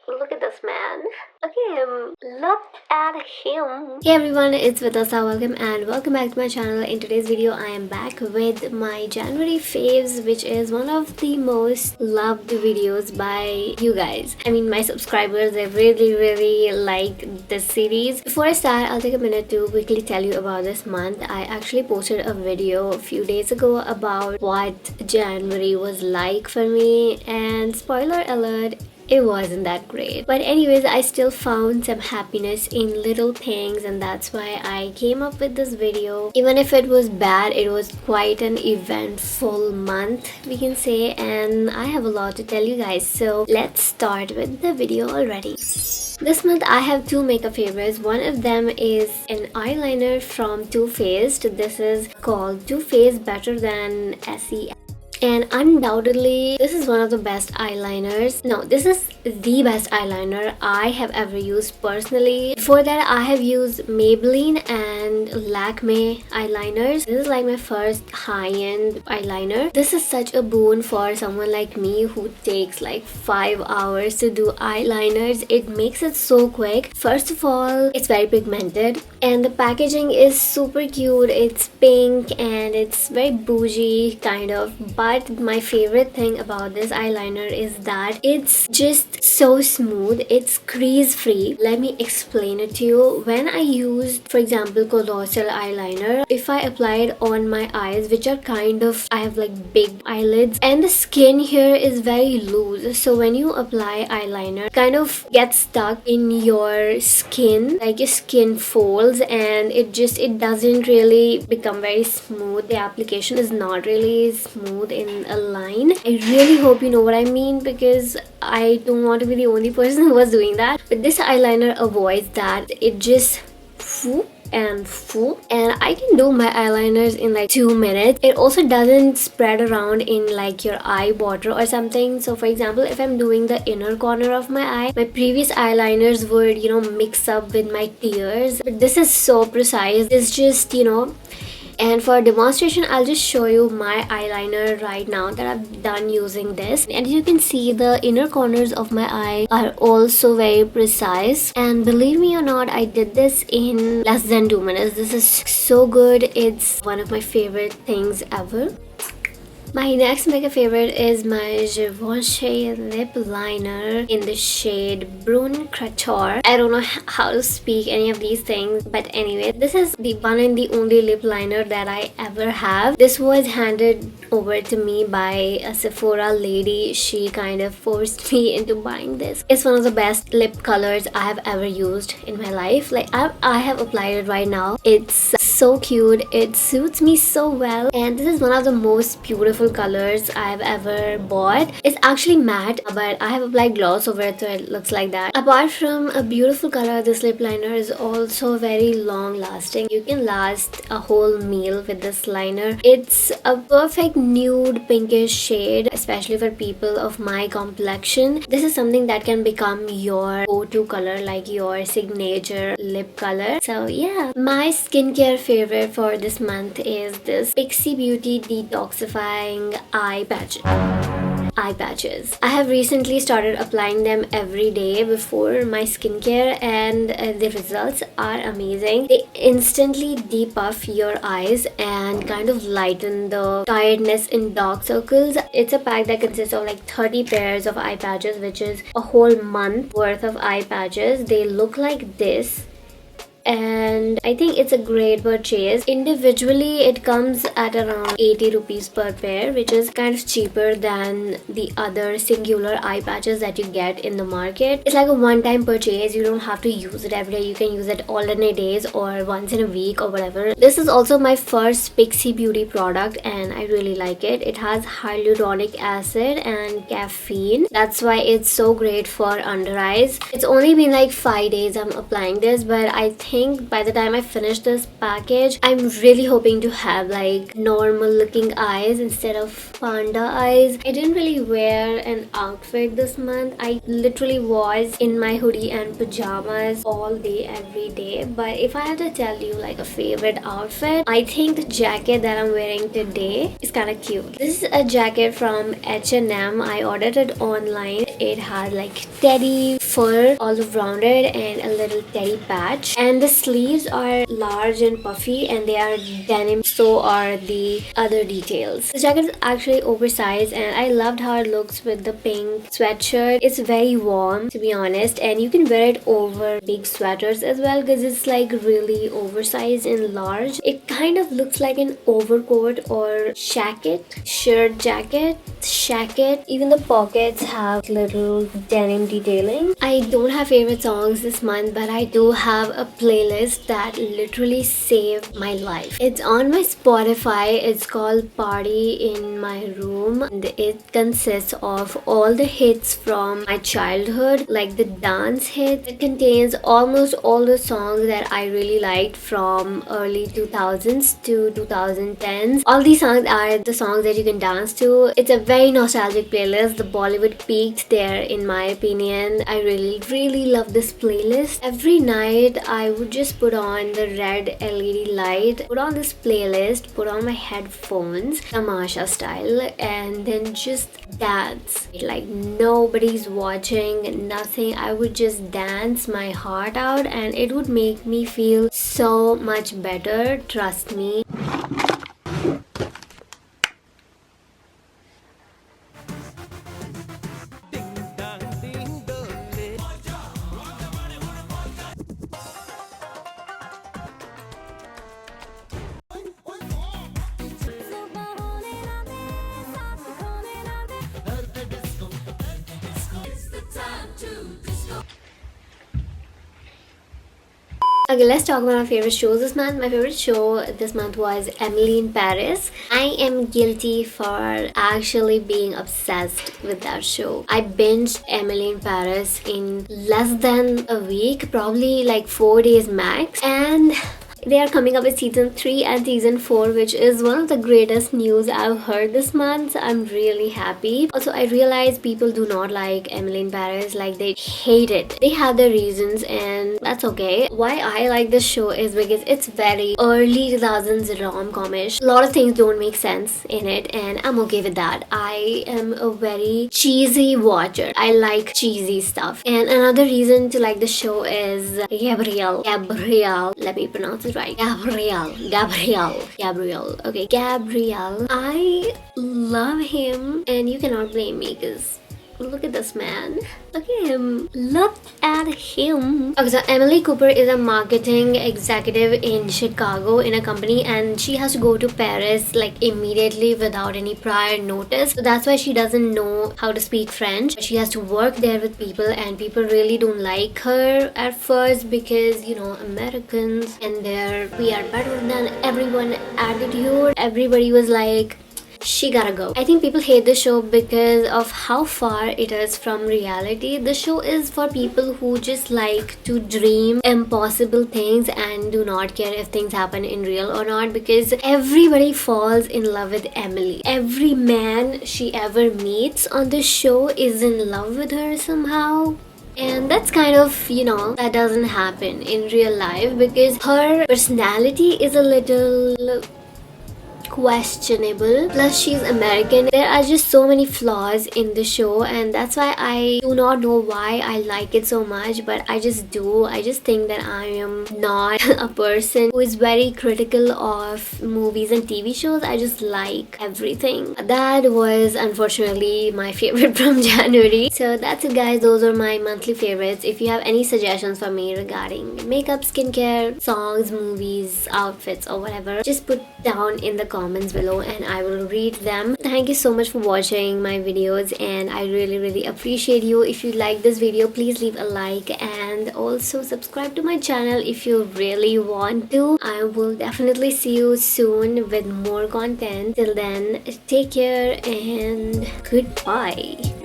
Look at this man. Look at him. Look at him. Hey everyone, it's Vitasta. Welcome back to my channel. In today's video, I am back with my January faves, which is one of the most loved videos by you guys. I mean, my subscribers, they really like this series. Before I start, I'll take a minute to quickly tell you about this month. I actually posted a video a few days ago about what January was like for me, and spoiler alert, it wasn't that great. But anyways, I still found some happiness in little things, and that's why I came up with this video. Even if it was bad, it was quite an eventful month, we can say, and I have a lot to tell you guys. So let's start with the video already. This month I have two makeup favorites. One of them is an eyeliner from Too Faced. This is called Too Faced Better Than SE, and undoubtedly this is one of the best eyeliners. No, this is the best eyeliner I have ever used personally. Before that, I have used Maybelline and Lakme eyeliners. This is like my first high-end eyeliner. This is such a boon for someone like me who takes like 5 hours to do eyeliners. It makes it so quick. First of all, it's very pigmented and the packaging is super cute. It's pink and it's very bougie kind of, but my favorite thing about this eyeliner is that it's just so smooth. It's crease free. Let me explain it to you. When I used, for example, colossal eyeliner, if I apply it on my eyes, which are kind of, I have like big eyelids and the skin here is very loose, so when you apply eyeliner, kind of gets stuck in your skin, like your skin folds, and it doesn't really become very smooth. The application is not really smooth in a line. I really hope you know what I mean, because I don't want to be the only person who was doing that. But this eyeliner avoids that. It just and I can do my eyeliners in like 2 minutes. It also doesn't spread around in like your eye border or something. So for example, if I'm doing the inner corner of my eye, my previous eyeliners would, mix up with my tears, but this is so precise. It's just, and for demonstration, I'll just show you my eyeliner right now that I've done using this. And you can see the inner corners of my eye are also very precise. And believe me or not, I did this in less than 2 minutes. This is so good. It's one of my favorite things ever. My next makeup favorite is my Givenchy lip liner in the shade Brune Creator. I don't know how to speak any of these things, but anyway, this is the one and the only lip liner that I ever have. This was handed over to me by a Sephora lady. She kind of forced me into buying this. It's one of the best lip colors I have ever used in my life. Like I have applied it right now. It's so cute. It suits me so well, and this is one of the most beautiful colors I've ever bought. It's actually matte, but I have applied gloss over it, so it looks like that. Apart from a beautiful color, this lip liner is also very long lasting. You can last a whole meal with this liner. It's a perfect nude pinkish shade, especially for people of my complexion. This is something that can become your go-to color, like your signature lip color. So yeah, my skincare favorite for this month is this Pixi Beauty Detoxifying eye patches. I have recently started applying them every day before my skincare, and the results are amazing. They instantly depuff your eyes and kind of lighten the tiredness in dark circles. It's a pack that consists of like 30 pairs of eye patches, which is a whole month worth of eye patches. They look like this, and I think it's a great purchase. Individually it comes at around 80 rupees per pair, which is kind of cheaper than the other singular eye patches that you get in the market. It's like a one-time purchase. You don't have to use it every day. You can use it alternate days or once in a week or whatever. This is also my first Pixi Beauty product and I really like it. It has hyaluronic acid and caffeine. That's why it's so great for under eyes. It's only been like 5 days I'm applying this, but I think by the time I finish this package, I'm really hoping to have like normal looking eyes instead of panda eyes. I didn't really wear an outfit this month. I literally was in my hoodie and pajamas all day every day. But if I had to tell you like a favorite outfit, I think the jacket that I'm wearing today is kind of cute. This is a jacket from H&M. I ordered it online. It has like teddy fur all rounded and a little teddy patch, and the sleeves are large and puffy and they are denim, so are the other details. The jacket is actually oversized and I loved how it looks with the pink sweatshirt. It's very warm, to be honest, and you can wear it over big sweaters as well because it's like really oversized and large. It kind of looks like an overcoat or jacket, shirt jacket, shacket. Even the pockets have little denim detailing. I don't have favorite songs this month, but I do have a playlist that literally saved my life. It's on my Spotify. It's called Party in My Room, and it consists of all the hits from my childhood, like the dance hits. It contains almost all the songs that I really liked from early 2000s to 2010s. All these songs are the songs that you can dance to. It's a very nostalgic playlist. The Bollywood peaked there in my opinion. I really love this playlist. Every night I would just put on the red LED light, put on this playlist, put on my headphones, tamasha style, and then just dance like nobody's watching, nothing. I would just dance my heart out and it would make me feel so much better, trust me. Okay, let's talk about my favorite shows this month. My favorite show this month was Emily in Paris. I am guilty for actually being obsessed with that show. I binged Emily in Paris in less than a week, probably like 4 days max, and they are coming up with season 3 and season 4, which is one of the greatest news I've heard this month. I'm really happy. Also, I realized people do not like Emily in Paris, like they hate it. They have their reasons and that's okay. Why I like this show is because it's very early 2000s rom-comish. A lot of things don't make sense in it and I'm okay with that. I am a very cheesy watcher. I like cheesy stuff. And another reason to like the show is Gabriel. Let me pronounce it right. Gabriel. Okay, Gabriel. I love him and you cannot blame me because look at this man. Look at him. Look at him. Okay, so Emily Cooper is a marketing executive in Chicago in a company and she has to go to Paris like immediately without any prior notice. So that's why she doesn't know how to speak French. She has to work there with people and people really don't like her at first because, you know, Americans and their we are better than everyone attitude. Everybody was like, she gotta go. I think people hate the show because of how far it is from reality. The show is for people who just like to dream impossible things and do not care if things happen in real or not, because everybody falls in love with Emily. Every man she ever meets on the show is in love with her somehow. And that's kind of, you know, that doesn't happen in real life because her personality is a little questionable, plus she's American. There are just so many flaws in the show and that's why I do not know why I like it so much, but I just do. I just think that I am not a person who is very critical of movies and TV shows. I just like everything. That was unfortunately my favorite from January. So that's it guys, those are my monthly favorites. If you have any suggestions for me regarding makeup, skincare, songs, movies, outfits or whatever, just put down in the comments below and I will read them. Thank you so much for watching my videos and I really appreciate you. If you like this video, please leave a like and also subscribe to my channel if you really want to. I will definitely see you soon with more content. Till then, take care and goodbye.